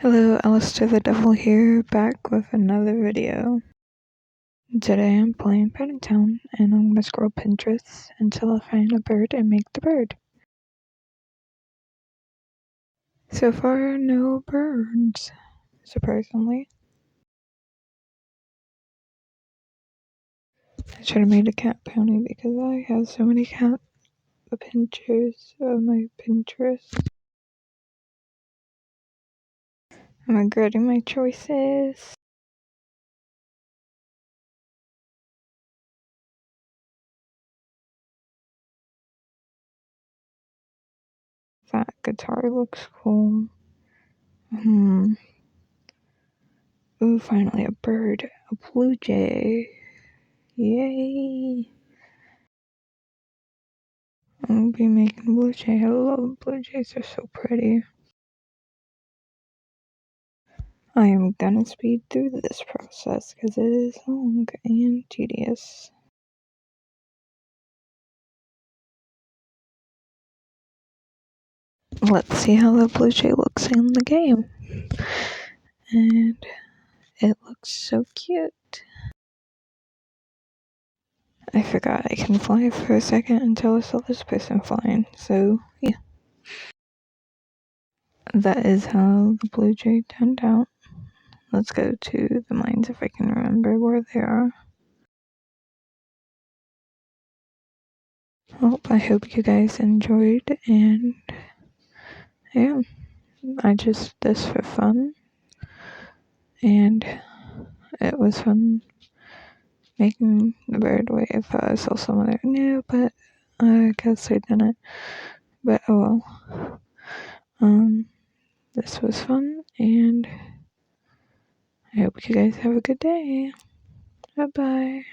Hello, Alistair the Devil here, back with another video. Today I'm playing Paddington Town, and I'm gonna scroll Pinterest until I find a bird and make the bird. So far, no birds, surprisingly. I should have made a cat pony because I have so many cat pictures on my Pinterest. I'm regretting my choices. That guitar looks cool. Ooh, finally a bird. A blue jay. Yay! I'll be making blue jay. I love blue jays, they're so pretty. I am gonna speed through this process because it is long and tedious. Let's see how the blue jay looks in the game. And it looks so cute. I forgot I can fly for a second until I saw this person flying, so yeah. That is how the blue jay turned out. Let's go to the mines if I can remember where they are. Well, I hope you guys enjoyed, and yeah, I just did this for fun, and it was fun making the bird wave. I saw someone that knew, but I guess I didn't. But oh well. This was fun, and I hope you guys have a good day. Bye bye.